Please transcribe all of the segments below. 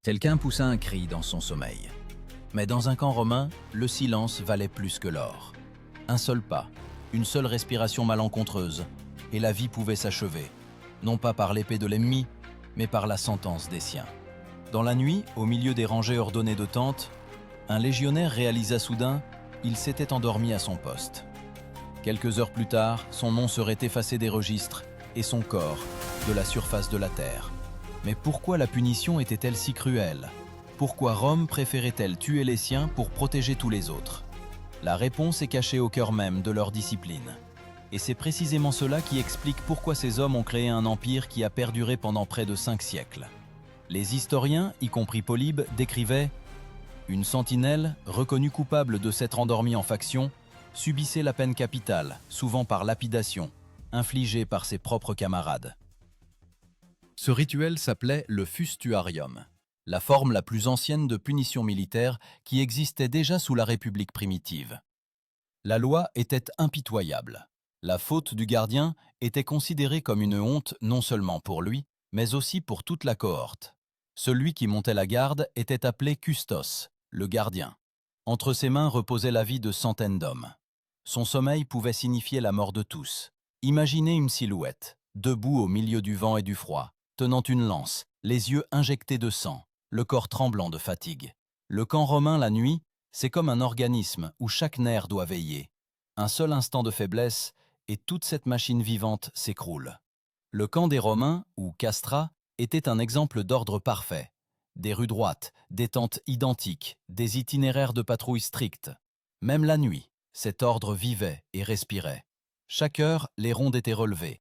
Quelqu'un poussa un cri dans son sommeil. Mais dans un camp romain, le silence valait plus que l'or. Un seul pas, une seule respiration malencontreuse, et la vie pouvait s'achever, non pas par l'épée de l'ennemi, mais par la sentence des siens. Dans la nuit, au milieu des rangées ordonnées de tentes, un légionnaire réalisa soudain, il s'était endormi à son poste. Quelques heures plus tard, son nom serait effacé des registres et son corps de la surface de la terre. Mais pourquoi la punition était-elle si cruelle? Pourquoi Rome préférait-elle tuer les siens pour protéger tous les autres? La réponse est cachée au cœur même de leur discipline. Et c'est précisément cela qui explique pourquoi ces hommes ont créé un empire qui a perduré pendant près de 5 siècles. Les historiens, y compris Polybe, décrivaient « Une sentinelle, reconnue coupable de s'être endormie en faction, subissait la peine capitale, souvent par lapidation, infligée par ses propres camarades. » Ce rituel s'appelait le fustuarium, la forme la plus ancienne de punition militaire qui existait déjà sous la République primitive. La loi était impitoyable. La faute du gardien était considérée comme une honte non seulement pour lui, mais aussi pour toute la cohorte. Celui qui montait la garde était appelé custos, le gardien. Entre ses mains reposait la vie de centaines d'hommes. Son sommeil pouvait signifier la mort de tous. Imaginez une silhouette, debout au milieu du vent et du froid, tenant une lance, les yeux injectés de sang, le corps tremblant de fatigue. Le camp romain la nuit, c'est comme un organisme où chaque nerf doit veiller. Un seul instant de faiblesse et toute cette machine vivante s'écroule. Le camp des Romains, ou castra, était un exemple d'ordre parfait. Des rues droites, des tentes identiques, des itinéraires de patrouille stricts. Même la nuit, cet ordre vivait et respirait. Chaque heure, les rondes étaient relevées.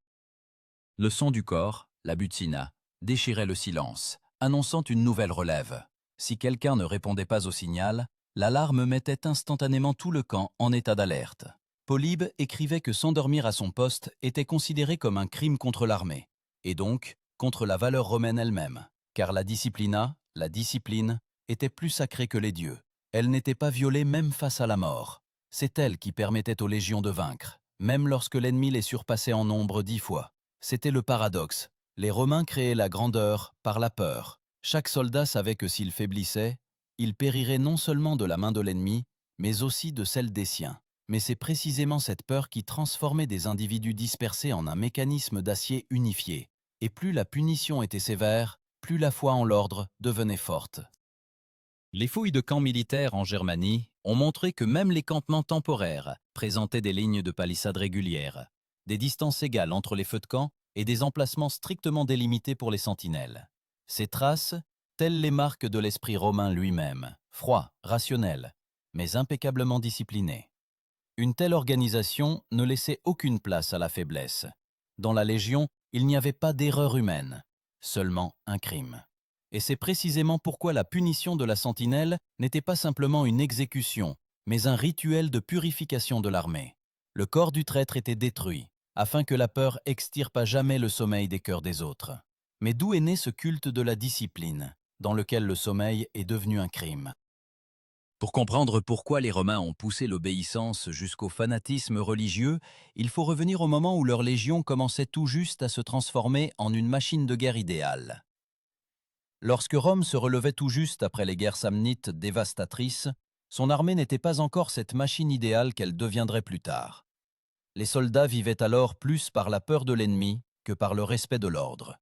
Le son du corps, la butina, déchirait le silence, annonçant une nouvelle relève. Si quelqu'un ne répondait pas au signal, l'alarme mettait instantanément tout le camp en état d'alerte. Polybe écrivait que s'endormir à son poste était considéré comme un crime contre l'armée, et donc contre la valeur romaine elle-même, car la disciplina, la discipline, était plus sacrée que les dieux. Elle n'était pas violée même face à la mort. C'est elle qui permettait aux légions de vaincre, même lorsque l'ennemi les surpassait en nombre 10 fois. C'était le paradoxe. Les Romains créaient la grandeur par la peur. Chaque soldat savait que s'il faiblissait, il périrait non seulement de la main de l'ennemi, mais aussi de celle des siens. Mais c'est précisément cette peur qui transformait des individus dispersés en un mécanisme d'acier unifié. Et plus la punition était sévère, plus la foi en l'ordre devenait forte. Les fouilles de camps militaires en Germanie ont montré que même les campements temporaires présentaient des lignes de palissades régulières, des distances égales entre les feux de camp et des emplacements strictement délimités pour les sentinelles. Ces traces, telles les marques de l'esprit romain lui-même, froid, rationnel, mais impeccablement discipliné. Une telle organisation ne laissait aucune place à la faiblesse. Dans la Légion, il n'y avait pas d'erreur humaine, seulement un crime. Et c'est précisément pourquoi la punition de la sentinelle n'était pas simplement une exécution, mais un rituel de purification de l'armée. Le corps du traître était détruit, afin que la peur extirpe à jamais le sommeil des cœurs des autres. Mais d'où est né ce culte de la discipline, dans lequel le sommeil est devenu un crime? Pour comprendre pourquoi les Romains ont poussé l'obéissance jusqu'au fanatisme religieux, il faut revenir au moment où leur légion commençait tout juste à se transformer en une machine de guerre idéale. Lorsque Rome se relevait tout juste après les guerres samnites dévastatrices, son armée n'était pas encore cette machine idéale qu'elle deviendrait plus tard. Les soldats vivaient alors plus par la peur de l'ennemi que par le respect de l'ordre.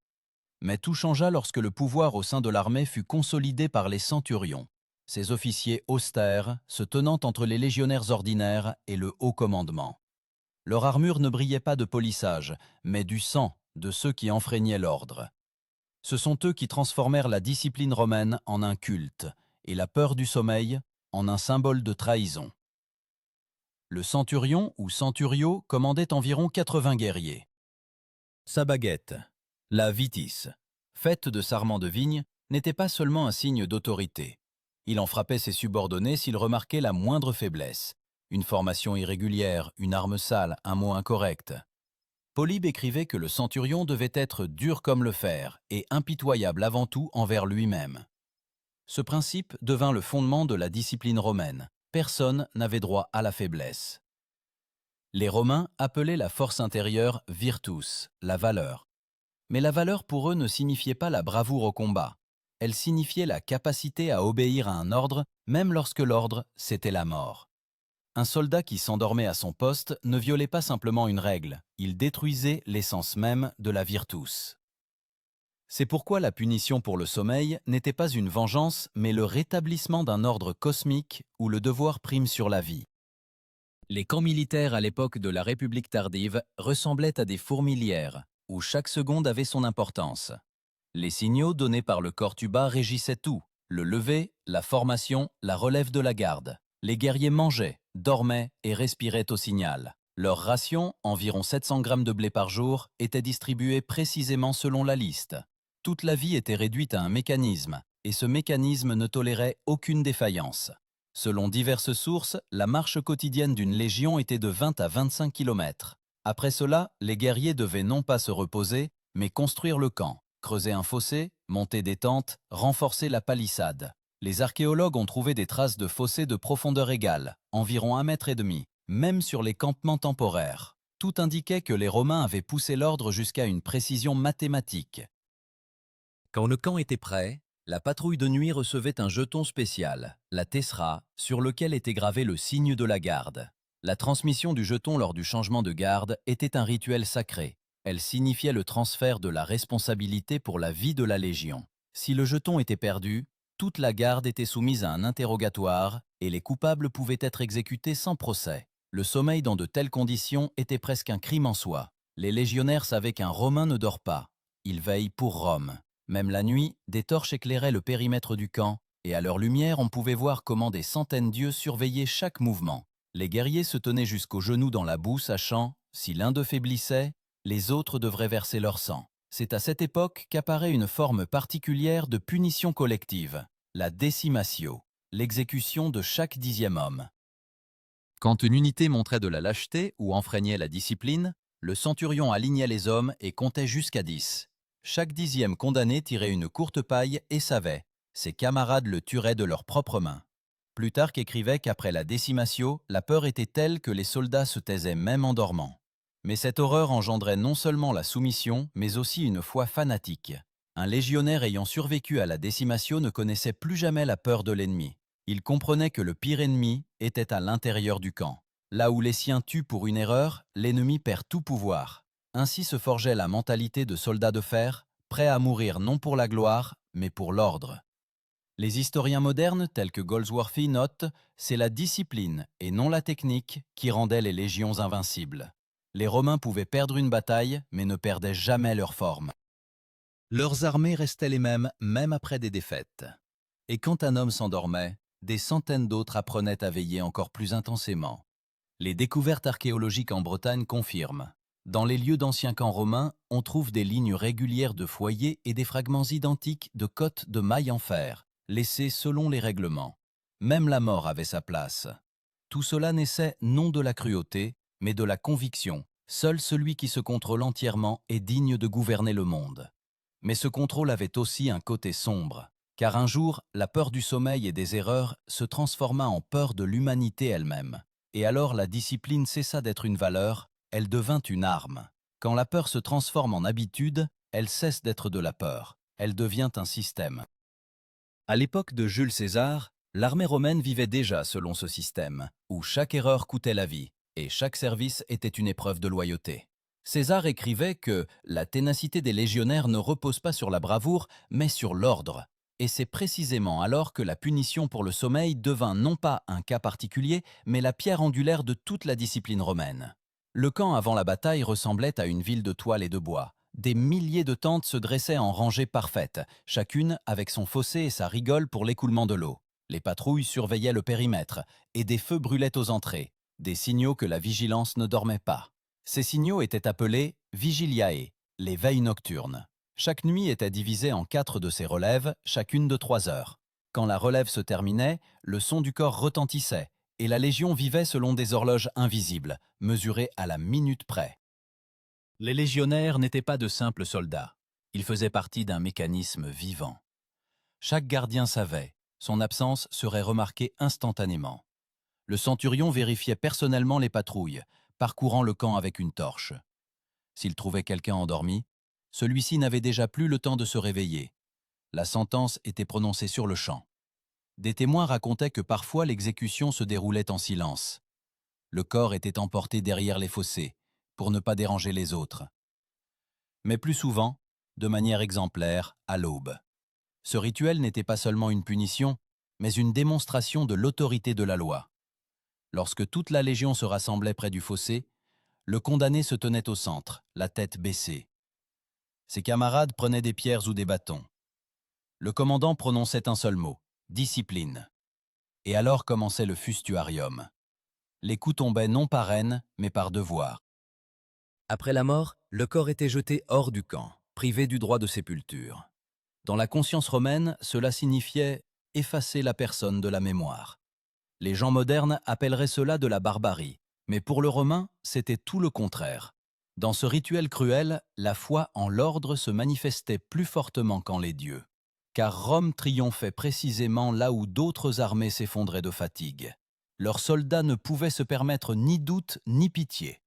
Mais tout changea lorsque le pouvoir au sein de l'armée fut consolidé par les centurions, ces officiers austères se tenant entre les légionnaires ordinaires et le haut commandement. Leur armure ne brillait pas de polissage, mais du sang de ceux qui enfreignaient l'ordre. Ce sont eux qui transformèrent la discipline romaine en un culte et la peur du sommeil en un symbole de trahison. Le centurion ou centurio commandait environ 80 guerriers. Sa baguette, la vitis, faite de sarments de vigne, n'était pas seulement un signe d'autorité. Il en frappait ses subordonnés s'il remarquait la moindre faiblesse, une formation irrégulière, une arme sale, un mot incorrect. Polybe écrivait que le centurion devait être dur comme le fer et impitoyable avant tout envers lui-même. Ce principe devint le fondement de la discipline romaine. Personne n'avait droit à la faiblesse. Les Romains appelaient la force intérieure virtus, la valeur. Mais la valeur pour eux ne signifiait pas la bravoure au combat. Elle signifiait la capacité à obéir à un ordre, même lorsque l'ordre, c'était la mort. Un soldat qui s'endormait à son poste ne violait pas simplement une règle, il détruisait l'essence même de la virtus. C'est pourquoi la punition pour le sommeil n'était pas une vengeance, mais le rétablissement d'un ordre cosmique où le devoir prime sur la vie. Les camps militaires à l'époque de la République tardive ressemblaient à des fourmilières, où chaque seconde avait son importance. Les signaux donnés par le corps tuba régissaient tout, le lever, la formation, la relève de la garde. Les guerriers mangeaient, dormaient et respiraient au signal. Leur ration, environ 700 grammes de blé par jour, était distribuée précisément selon la liste. Toute la vie était réduite à un mécanisme, et ce mécanisme ne tolérait aucune défaillance. Selon diverses sources, la marche quotidienne d'une légion était de 20 à 25 km. Après cela, les guerriers devaient non pas se reposer, mais construire le camp, creuser un fossé, monter des tentes, renforcer la palissade. Les archéologues ont trouvé des traces de fossés de profondeur égale, environ 1,5 m, même sur les campements temporaires. Tout indiquait que les Romains avaient poussé l'ordre jusqu'à une précision mathématique. Quand le camp était prêt, la patrouille de nuit recevait un jeton spécial, la tessera, sur lequel était gravé le signe de la garde. La transmission du jeton lors du changement de garde était un rituel sacré. Elle signifiait le transfert de la responsabilité pour la vie de la Légion. Si le jeton était perdu, toute la garde était soumise à un interrogatoire et les coupables pouvaient être exécutés sans procès. Le sommeil dans de telles conditions était presque un crime en soi. Les légionnaires savaient qu'un Romain ne dort pas. Il veille pour Rome. Même la nuit, des torches éclairaient le périmètre du camp, et à leur lumière on pouvait voir comment des centaines d'yeux surveillaient chaque mouvement. Les guerriers se tenaient jusqu'aux genoux dans la boue, sachant, si l'un d'eux faiblissait, les autres devraient verser leur sang. C'est à cette époque qu'apparaît une forme particulière de punition collective, la decimatio, l'exécution de chaque 10e homme. Quand une unité montrait de la lâcheté ou enfreignait la discipline, le centurion alignait les hommes et comptait jusqu'à 10. Chaque 10e condamné tirait une courte paille et savait, ses camarades le tueraient de leurs propres mains. Plutarque écrivait qu'après la décimatio, la peur était telle que les soldats se taisaient même en dormant. Mais cette horreur engendrait non seulement la soumission, mais aussi une foi fanatique. Un légionnaire ayant survécu à la décimatio ne connaissait plus jamais la peur de l'ennemi. Il comprenait que le pire ennemi était à l'intérieur du camp. Là où les siens tuent pour une erreur, l'ennemi perd tout pouvoir. Ainsi se forgeait la mentalité de soldats de fer, prêts à mourir non pour la gloire, mais pour l'ordre. Les historiens modernes, tels que Goldsworthy, notent « c'est la discipline et non la technique qui rendait les légions invincibles ». Les Romains pouvaient perdre une bataille, mais ne perdaient jamais leur forme. Leurs armées restaient les mêmes, même après des défaites. Et quand un homme s'endormait, des centaines d'autres apprenaient à veiller encore plus intensément. Les découvertes archéologiques en Bretagne confirment. Dans les lieux d'anciens camps romains, on trouve des lignes régulières de foyers et des fragments identiques de cottes de mailles en fer, laissés selon les règlements. Même la mort avait sa place. Tout cela naissait non de la cruauté, mais de la conviction. Seul celui qui se contrôle entièrement est digne de gouverner le monde. Mais ce contrôle avait aussi un côté sombre, car un jour, la peur du sommeil et des erreurs se transforma en peur de l'humanité elle-même. Et alors la discipline cessa d'être une valeur, elle devint une arme. Quand la peur se transforme en habitude, elle cesse d'être de la peur, elle devient un système. À l'époque de Jules César, l'armée romaine vivait déjà selon ce système, où chaque erreur coûtait la vie, et chaque service était une épreuve de loyauté. César écrivait que la ténacité des légionnaires ne repose pas sur la bravoure, mais sur l'ordre. Et c'est précisément alors que la punition pour le sommeil devint non pas un cas particulier, mais la pierre angulaire de toute la discipline romaine. Le camp avant la bataille ressemblait à une ville de toile et de bois. Des milliers de tentes se dressaient en rangées parfaites, chacune avec son fossé et sa rigole pour l'écoulement de l'eau. Les patrouilles surveillaient le périmètre, et des feux brûlaient aux entrées, des signaux que la vigilance ne dormait pas. Ces signaux étaient appelés vigiliae, les veilles nocturnes. Chaque nuit était divisée en 4 de ces relèves, chacune de 3 heures. Quand la relève se terminait, le son du corps retentissait, et la légion vivait selon des horloges invisibles, mesurées à la minute près. Les légionnaires n'étaient pas de simples soldats. Ils faisaient partie d'un mécanisme vivant. Chaque gardien savait, son absence serait remarquée instantanément. Le centurion vérifiait personnellement les patrouilles, parcourant le camp avec une torche. S'il trouvait quelqu'un endormi, celui-ci n'avait déjà plus le temps de se réveiller. La sentence était prononcée sur le champ. Des témoins racontaient que parfois l'exécution se déroulait en silence. Le corps était emporté derrière les fossés, pour ne pas déranger les autres. Mais plus souvent, de manière exemplaire, à l'aube. Ce rituel n'était pas seulement une punition, mais une démonstration de l'autorité de la loi. Lorsque toute la légion se rassemblait près du fossé, le condamné se tenait au centre, la tête baissée. Ses camarades prenaient des pierres ou des bâtons. Le commandant prononçait un seul mot, discipline. Et alors commençait le fustuarium. Les coups tombaient non par haine, mais par devoir. Après la mort, le corps était jeté hors du camp, privé du droit de sépulture. Dans la conscience romaine, cela signifiait effacer la personne de la mémoire. Les gens modernes appelleraient cela de la barbarie, mais pour le Romain, c'était tout le contraire. Dans ce rituel cruel, la foi en l'ordre se manifestait plus fortement qu'en les dieux. Car Rome triomphait précisément là où d'autres armées s'effondraient de fatigue. Leurs soldats ne pouvaient se permettre ni doute ni pitié.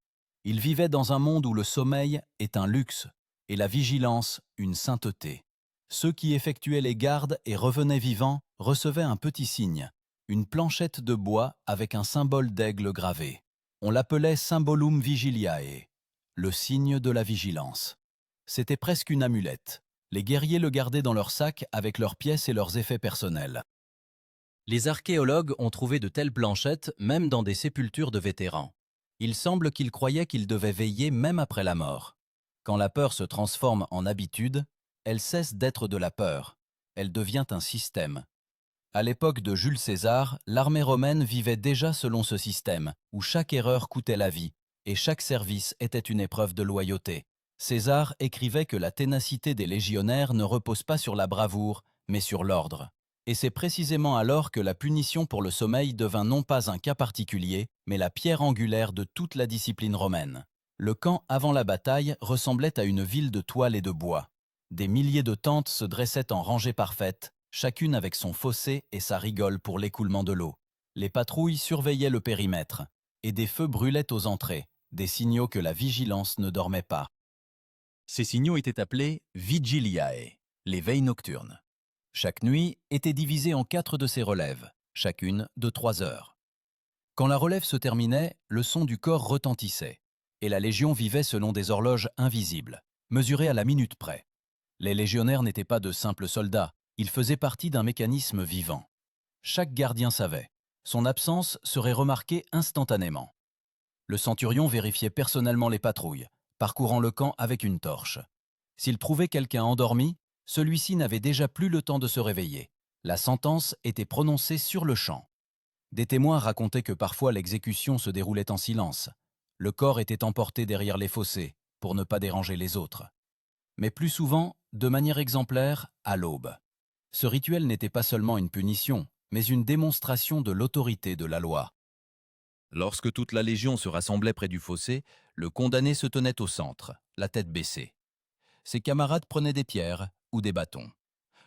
Ils vivaient dans un monde où le sommeil est un luxe et la vigilance une sainteté. Ceux qui effectuaient les gardes et revenaient vivants recevaient un petit signe, une planchette de bois avec un symbole d'aigle gravé. On l'appelait Symbolum Vigiliae, le signe de la vigilance. C'était presque une amulette. Les guerriers le gardaient dans leur sac avec leurs pièces et leurs effets personnels. Les archéologues ont trouvé de telles planchettes même dans des sépultures de vétérans. Il semble qu'ils croyaient qu'ils devaient veiller même après la mort. Quand la peur se transforme en habitude, elle cesse d'être de la peur. Elle devient un système. À l'époque de Jules César, l'armée romaine vivait déjà selon ce système, où chaque erreur coûtait la vie, et chaque service était une épreuve de loyauté. César écrivait que la ténacité des légionnaires ne repose pas sur la bravoure, mais sur l'ordre. Et c'est précisément alors que la punition pour le sommeil devint non pas un cas particulier, mais la pierre angulaire de toute la discipline romaine. Le camp avant la bataille ressemblait à une ville de toile et de bois. Des milliers de tentes se dressaient en rangées parfaites, chacune avec son fossé et sa rigole pour l'écoulement de l'eau. Les patrouilles surveillaient le périmètre, et des feux brûlaient aux entrées, des signaux que la vigilance ne dormait pas. Ces signaux étaient appelés vigiliae, les veilles nocturnes. Chaque nuit était divisée en 4 de ces relèves, chacune de 3 heures. Quand la relève se terminait, le son du corps retentissait, et la légion vivait selon des horloges invisibles, mesurées à la minute près. Les légionnaires n'étaient pas de simples soldats, ils faisaient partie d'un mécanisme vivant. Chaque gardien savait. Son absence serait remarquée instantanément. Le centurion vérifiait personnellement les patrouilles, parcourant le camp avec une torche. S'il trouvait quelqu'un endormi, celui-ci n'avait déjà plus le temps de se réveiller. La sentence était prononcée sur le champ. Des témoins racontaient que parfois l'exécution se déroulait en silence. Le corps était emporté derrière les fossés, pour ne pas déranger les autres. Mais plus souvent, de manière exemplaire, à l'aube. Ce rituel n'était pas seulement une punition, mais une démonstration de l'autorité de la loi. Lorsque toute la légion se rassemblait près du fossé, le condamné se tenait au centre, la tête baissée. Ses camarades prenaient des pierres ou des bâtons.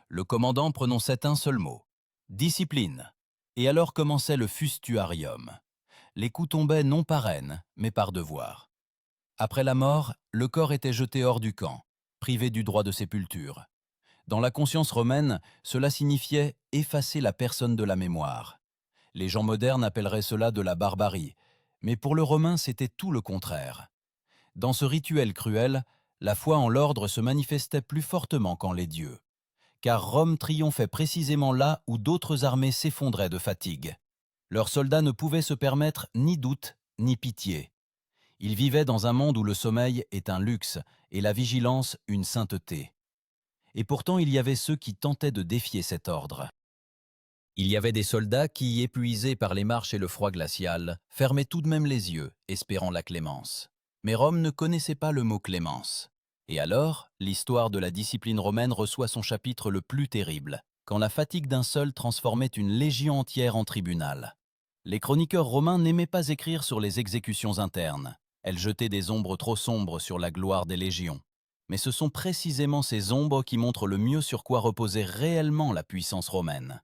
Le commandant prononçait un seul mot, discipline. Et alors commençait le fustuarium. Les coups tombaient non par haine, mais par devoir. Après la mort, le corps était jeté hors du camp, privé du droit de sépulture. Dans la conscience romaine, cela signifiait effacer la personne de la mémoire. Les gens modernes appelleraient cela de la barbarie, mais pour le Romain c'était tout le contraire. Dans ce rituel cruel, la foi en l'ordre se manifestait plus fortement qu'en les dieux. Car Rome triomphait précisément là où d'autres armées s'effondraient de fatigue. Leurs soldats ne pouvaient se permettre ni doute ni pitié. Ils vivaient dans un monde où le sommeil est un luxe et la vigilance une sainteté. Et pourtant il y avait ceux qui tentaient de défier cet ordre. Il y avait des soldats qui, épuisés par les marches et le froid glacial, fermaient tout de même les yeux, espérant la clémence. Mais Rome ne connaissait pas le mot clémence. Et alors, l'histoire de la discipline romaine reçoit son chapitre le plus terrible, quand la fatigue d'un seul transformait une légion entière en tribunal. Les chroniqueurs romains n'aimaient pas écrire sur les exécutions internes. Elles jetaient des ombres trop sombres sur la gloire des légions. Mais ce sont précisément ces ombres qui montrent le mieux sur quoi reposait réellement la puissance romaine.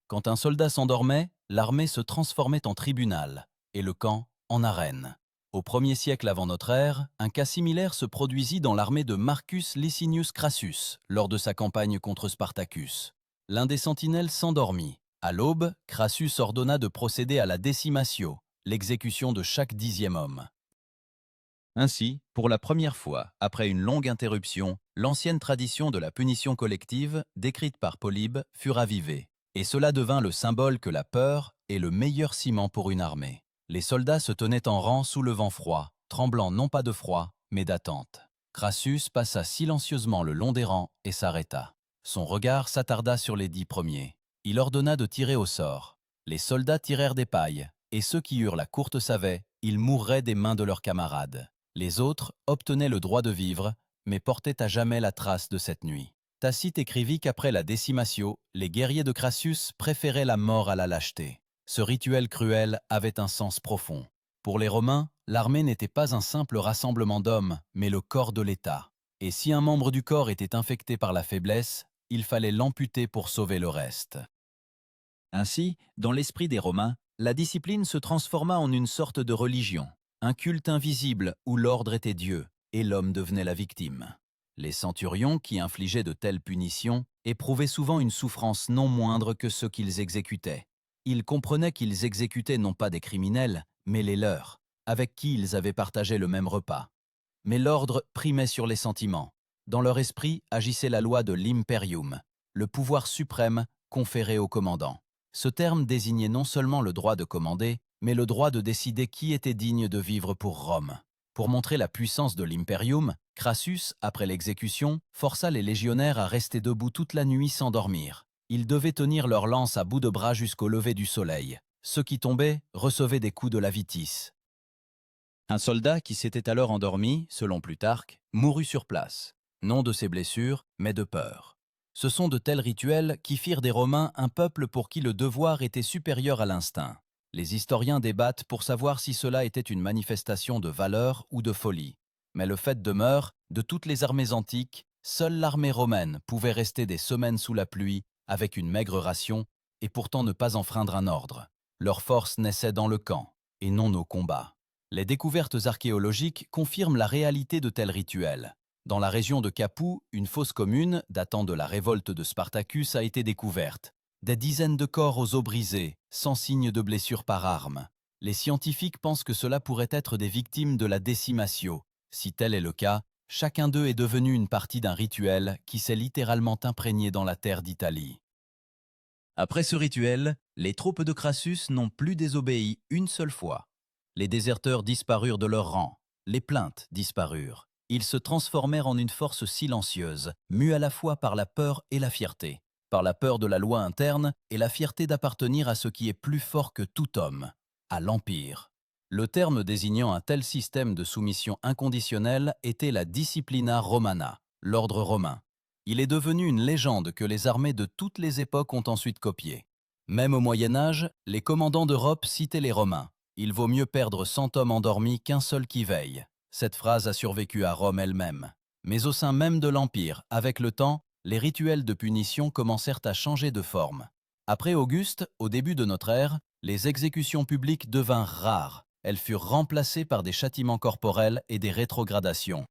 Quand un soldat s'endormait, l'armée se transformait en tribunal et le camp en arène. Au 1er siècle avant notre ère, un cas similaire se produisit dans l'armée de Marcus Licinius Crassus lors de sa campagne contre Spartacus. L'un des sentinelles s'endormit. À l'aube, Crassus ordonna de procéder à la décimatio, l'exécution de chaque 10e homme. Ainsi, pour la première fois, après une longue interruption, l'ancienne tradition de la punition collective, décrite par Polybe, fut ravivée. Et cela devint le symbole que la peur est le meilleur ciment pour une armée. Les soldats se tenaient en rang sous le vent froid, tremblant non pas de froid, mais d'attente. Crassus passa silencieusement le long des rangs et s'arrêta. Son regard s'attarda sur les 10 premiers. Il ordonna de tirer au sort. Les soldats tirèrent des pailles, et ceux qui eurent la courte savaient, ils mourraient des mains de leurs camarades. Les autres obtenaient le droit de vivre, mais portaient à jamais la trace de cette nuit. Tacite écrivit qu'après la décimatio, les guerriers de Crassus préféraient la mort à la lâcheté. Ce rituel cruel avait un sens profond. Pour les Romains, l'armée n'était pas un simple rassemblement d'hommes, mais le corps de l'État. Et si un membre du corps était infecté par la faiblesse, il fallait l'amputer pour sauver le reste. Ainsi, dans l'esprit des Romains, la discipline se transforma en une sorte de religion, un culte invisible où l'ordre était Dieu et l'homme devenait la victime. Les centurions qui infligeaient de telles punitions éprouvaient souvent une souffrance non moindre que ceux qu'ils exécutaient. Ils comprenaient qu'ils exécutaient non pas des criminels, mais les leurs, avec qui ils avaient partagé le même repas. Mais l'ordre primait sur les sentiments. Dans leur esprit agissait la loi de l'imperium, le pouvoir suprême conféré au commandant. Ce terme désignait non seulement le droit de commander, mais le droit de décider qui était digne de vivre pour Rome. Pour montrer la puissance de l'imperium, Crassus, après l'exécution, força les légionnaires à rester debout toute la nuit sans dormir. Ils devaient tenir leur lance à bout de bras jusqu'au lever du soleil. Ceux qui tombaient recevaient des coups de la vitis. Un soldat qui s'était alors endormi, selon Plutarque, mourut sur place, non de ses blessures, mais de peur. Ce sont de tels rituels qui firent des Romains un peuple pour qui le devoir était supérieur à l'instinct. Les historiens débattent pour savoir si cela était une manifestation de valeur ou de folie. Mais le fait demeure, de toutes les armées antiques, seule l'armée romaine pouvait rester des semaines sous la pluie avec une maigre ration et pourtant ne pas enfreindre un ordre. Leur force naissait dans le camp et non au combat. Les découvertes archéologiques confirment la réalité de tels rituels. Dans la région de Capoue, une fosse commune datant de la révolte de Spartacus a été découverte. Des dizaines de corps aux os brisés, sans signe de blessure par arme. Les scientifiques pensent que cela pourrait être des victimes de la décimatio. Si tel est le cas, chacun d'eux est devenu une partie d'un rituel qui s'est littéralement imprégné dans la terre d'Italie. Après ce rituel, les troupes de Crassus n'ont plus désobéi une seule fois. Les déserteurs disparurent de leurs rangs, les plaintes disparurent. Ils se transformèrent en une force silencieuse, mue à la fois par la peur et la fierté. Par la peur de la loi interne et la fierté d'appartenir à ce qui est plus fort que tout homme, à l'Empire. Le terme désignant un tel système de soumission inconditionnelle était la disciplina romana, l'ordre romain. Il est devenu une légende que les armées de toutes les époques ont ensuite copiée. Même au Moyen-Âge, les commandants d'Europe citaient les Romains. Il vaut mieux perdre 100 hommes endormis qu'un seul qui veille. Cette phrase a survécu à Rome elle-même. Mais au sein même de l'Empire, avec le temps, les rituels de punition commencèrent à changer de forme. Après Auguste, au début de notre ère, les exécutions publiques devinrent rares. Elles furent remplacées par des châtiments corporels et des rétrogradations.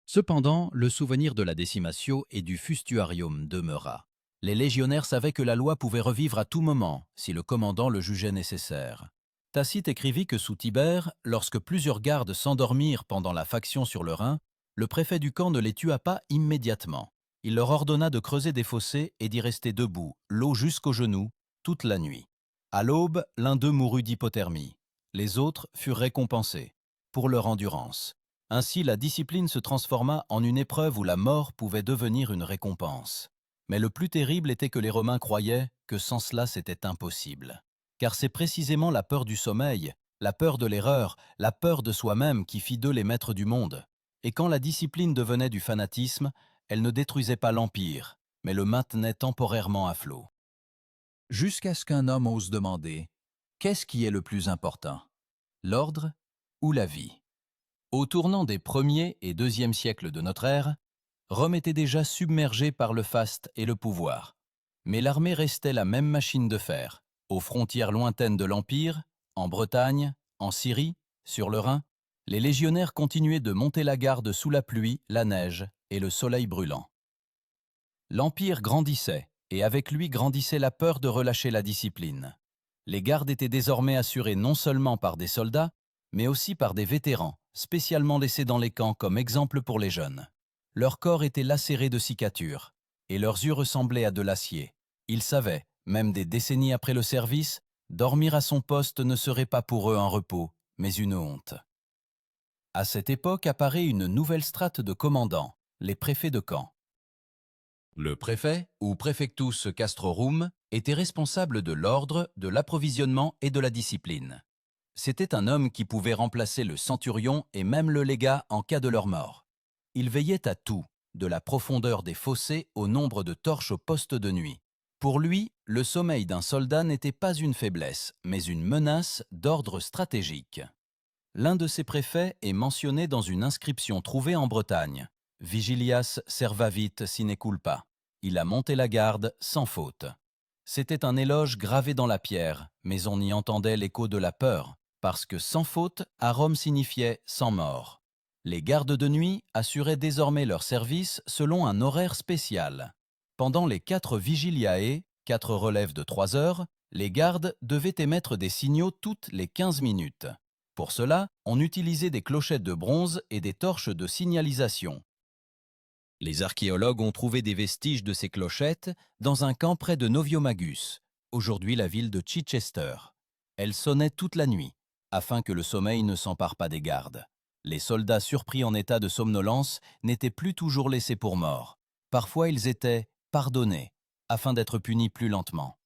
Cependant, le souvenir de la décimatio et du fustuarium demeura. Les légionnaires savaient que la loi pouvait revivre à tout moment, si le commandant le jugeait nécessaire. Tacite écrivit que sous Tibère, lorsque plusieurs gardes s'endormirent pendant la faction sur le Rhin, le préfet du camp ne les tua pas immédiatement. Il leur ordonna de creuser des fossés et d'y rester debout, l'eau jusqu'aux genoux, toute la nuit. À l'aube, l'un d'eux mourut d'hypothermie. Les autres furent récompensés pour leur endurance. Ainsi, la discipline se transforma en une épreuve où la mort pouvait devenir une récompense. Mais le plus terrible était que les Romains croyaient que sans cela c'était impossible. Car c'est précisément la peur du sommeil, la peur de l'erreur, la peur de soi-même qui fit d'eux les maîtres du monde. Et quand la discipline devenait du fanatisme, elle ne détruisait pas l'Empire, mais le maintenait temporairement à flot. Jusqu'à ce qu'un homme ose demander « Qu'est-ce qui est le plus important? L'ordre ou la vie ?» Au tournant des 1er et 2e siècles de notre ère, Rome était déjà submergée par le faste et le pouvoir. Mais l'armée restait la même machine de fer. Aux frontières lointaines de l'Empire, en Bretagne, en Syrie, Sur le Rhin, les légionnaires continuaient de monter la garde sous la pluie, la neige et le soleil brûlant. L'Empire grandissait, et avec lui grandissait la peur de relâcher la discipline. Les gardes étaient désormais assurés non seulement par des soldats, mais aussi par des vétérans, spécialement laissés dans les camps comme exemple pour les jeunes. Leur corps était lacéré de cicatures, et leurs yeux ressemblaient à de l'acier. Ils savaient, même des décennies après le service, dormir à son poste ne serait pas pour eux un repos, mais une honte. À cette époque apparaît une nouvelle strate de commandants, les préfets de camp. Le préfet, ou praefectus castrorum, était responsable de l'ordre, de l'approvisionnement et de la discipline. C'était un homme qui pouvait remplacer le centurion et même le légat en cas de leur mort. Il veillait à tout, de la profondeur des fossés au nombre de torches au poste de nuit. Pour lui, le sommeil d'un soldat n'était pas une faiblesse, mais une menace d'ordre stratégique. L'un de ces préfets est mentionné dans une inscription trouvée en Bretagne. Vigilias servavit sine culpa. Il a monté la garde sans faute. C'était un éloge gravé dans la pierre, mais on y entendait l'écho de la peur, parce que sans faute, à Rome signifiait sans mort. Les gardes de nuit assuraient désormais leur service selon un horaire spécial. Pendant les 4 vigiliae, 4 relèves de 3 heures, les gardes devaient émettre des signaux toutes les 15 minutes. Pour cela, on utilisait des clochettes de bronze et des torches de signalisation. Les archéologues ont trouvé des vestiges de ces clochettes dans un camp près de Noviomagus, aujourd'hui la ville de Chichester. Elles sonnaient toute la nuit, afin que le sommeil ne s'empare pas des gardes. Les soldats surpris en état de somnolence n'étaient plus toujours laissés pour morts. Parfois ils étaient pardonnés, afin d'être punis plus lentement.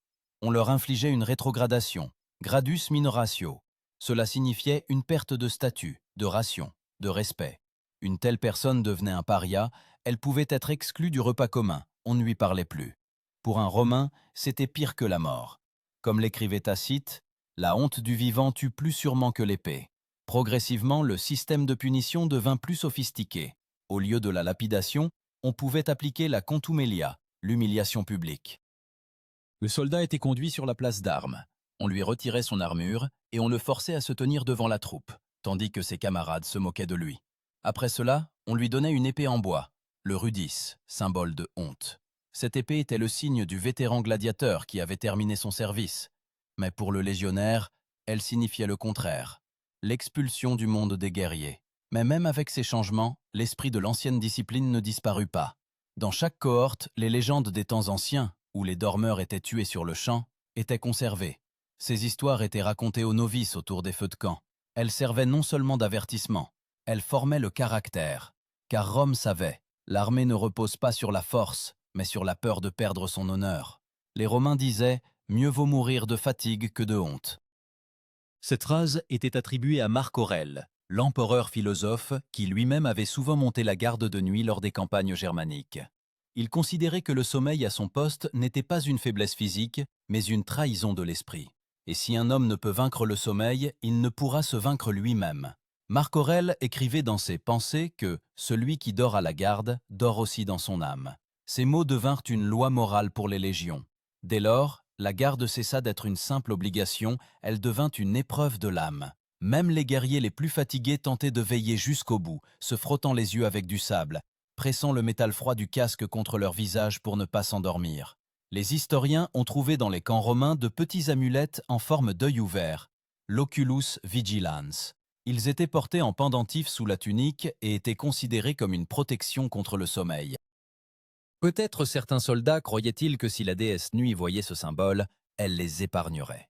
On leur infligeait une rétrogradation, gradus minoratio. Cela signifiait une perte de statut, de ration, de respect. Une telle personne devenait un paria, elle pouvait être exclue du repas commun, on ne lui parlait plus. Pour un Romain, c'était pire que la mort. Comme l'écrivait Tacite, la honte du vivant tue plus sûrement que l'épée. Progressivement, le système de punition devint plus sophistiqué. Au lieu de la lapidation, on pouvait appliquer la contumelia, l'humiliation publique. Le soldat était conduit sur la place d'armes. On lui retirait son armure et on le forçait à se tenir devant la troupe, tandis que ses camarades se moquaient de lui. Après cela, on lui donnait une épée en bois, le rudis, symbole de honte. Cette épée était le signe du vétéran gladiateur qui avait terminé son service. Mais pour le légionnaire, elle signifiait le contraire, l'expulsion du monde des guerriers. Mais même avec ces changements, l'esprit de l'ancienne discipline ne disparut pas. Dans chaque cohorte, les légendes des temps anciens, où les dormeurs étaient tués sur le champ, étaient conservées. Ces histoires étaient racontées aux novices autour des feux de camp. Elles servaient non seulement d'avertissement, elles formaient le caractère. Car Rome savait, l'armée ne repose pas sur la force, mais sur la peur de perdre son honneur. Les Romains disaient « mieux vaut mourir de fatigue que de honte ». Cette phrase était attribuée à Marc Aurèle, l'empereur philosophe qui lui-même avait souvent monté la garde de nuit lors des campagnes germaniques. Il considérait que le sommeil à son poste n'était pas une faiblesse physique, mais une trahison de l'esprit. Et si un homme ne peut vaincre le sommeil, il ne pourra se vaincre lui-même. Marc Aurèle écrivait dans ses Pensées que « celui qui dort à la garde dort aussi dans son âme ». Ces mots devinrent une loi morale pour les légions. Dès lors, la garde cessa d'être une simple obligation, elle devint une épreuve de l'âme. Même les guerriers les plus fatigués tentaient de veiller jusqu'au bout, se frottant les yeux avec du sable, pressant le métal froid du casque contre leur visage pour ne pas s'endormir. Les historiens ont trouvé dans les camps romains de petits amulettes en forme d'œil ouvert, l'oculus vigilans. Ils étaient portés en pendentif sous la tunique et étaient considérés comme une protection contre le sommeil. Peut-être certains soldats croyaient-ils que si la déesse Nuit voyait ce symbole, elle les épargnerait.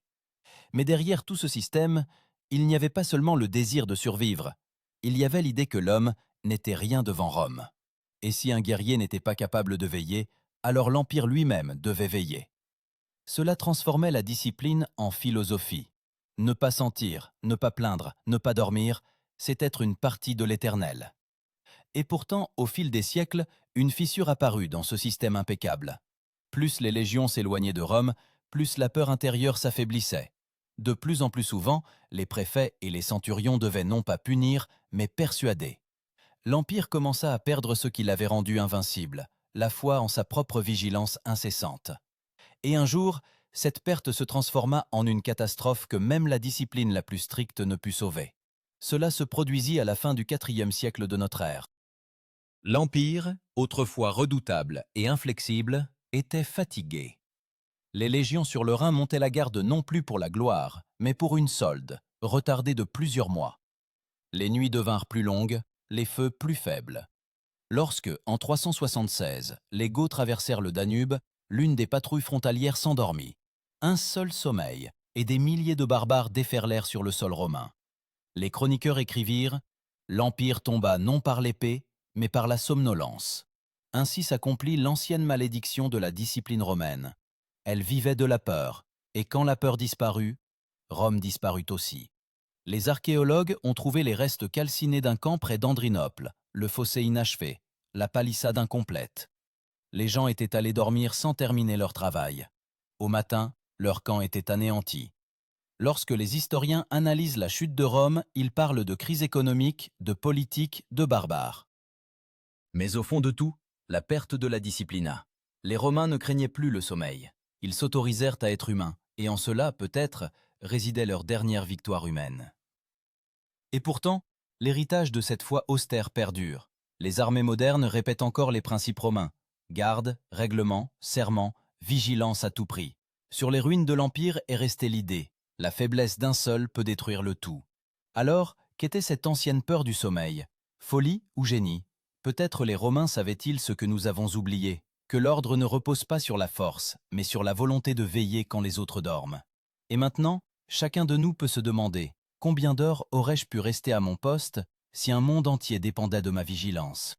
Mais derrière tout ce système, il n'y avait pas seulement le désir de survivre. Il y avait l'idée que l'homme n'était rien devant Rome. Et si un guerrier n'était pas capable de veiller, alors l'Empire lui-même devait veiller. Cela transformait la discipline en philosophie. Ne pas sentir, ne pas plaindre, ne pas dormir, c'est être une partie de l'éternel. Et pourtant, au fil des siècles, une fissure apparut dans ce système impeccable. Plus les légions s'éloignaient de Rome, plus la peur intérieure s'affaiblissait. De plus en plus souvent, les préfets et les centurions devaient non pas punir, mais persuader. L'Empire commença à perdre ce qui l'avait rendu invincible, la foi en sa propre vigilance incessante. Et un jour, cette perte se transforma en une catastrophe que même la discipline la plus stricte ne put sauver. Cela se produisit à la fin du IVe siècle de notre ère. L'Empire, autrefois redoutable et inflexible, était fatigué. Les légions sur le Rhin montaient la garde non plus pour la gloire, mais pour une solde, retardée de plusieurs mois. Les nuits devinrent plus longues, les feux plus faibles. Lorsque, en 376, les Goths traversèrent le Danube, l'une des patrouilles frontalières s'endormit. Un seul sommeil, et des milliers de barbares déferlèrent sur le sol romain. Les chroniqueurs écrivirent « L'Empire tomba non par l'épée, mais par la somnolence ». Ainsi s'accomplit l'ancienne malédiction de la discipline romaine. Elle vivait de la peur, et quand la peur disparut, Rome disparut aussi. Les archéologues ont trouvé les restes calcinés d'un camp près d'Andrinople, le fossé inachevé, la palissade incomplète. Les gens étaient allés dormir sans terminer leur travail. Au matin, leur camp était anéanti. Lorsque les historiens analysent la chute de Rome, ils parlent de crise économique, de politique, de barbares. Mais au fond de tout, la perte de la disciplina. Les Romains ne craignaient plus le sommeil. Ils s'autorisèrent à être humains, et en cela, peut-être, résidait leur dernière victoire humaine. Et pourtant, l'héritage de cette foi austère perdure. Les armées modernes répètent encore les principes romains. Garde, règlement, serment, vigilance à tout prix. Sur les ruines de l'Empire est restée l'idée. La faiblesse d'un seul peut détruire le tout. Alors, qu'était cette ancienne peur du sommeil? Folie ou génie? Peut-être les Romains savaient-ils ce que nous avons oublié, que l'ordre ne repose pas sur la force, mais sur la volonté de veiller quand les autres dorment. Et maintenant, chacun de nous peut se demander, combien d'heures aurais-je pu rester à mon poste si un monde entier dépendait de ma vigilance?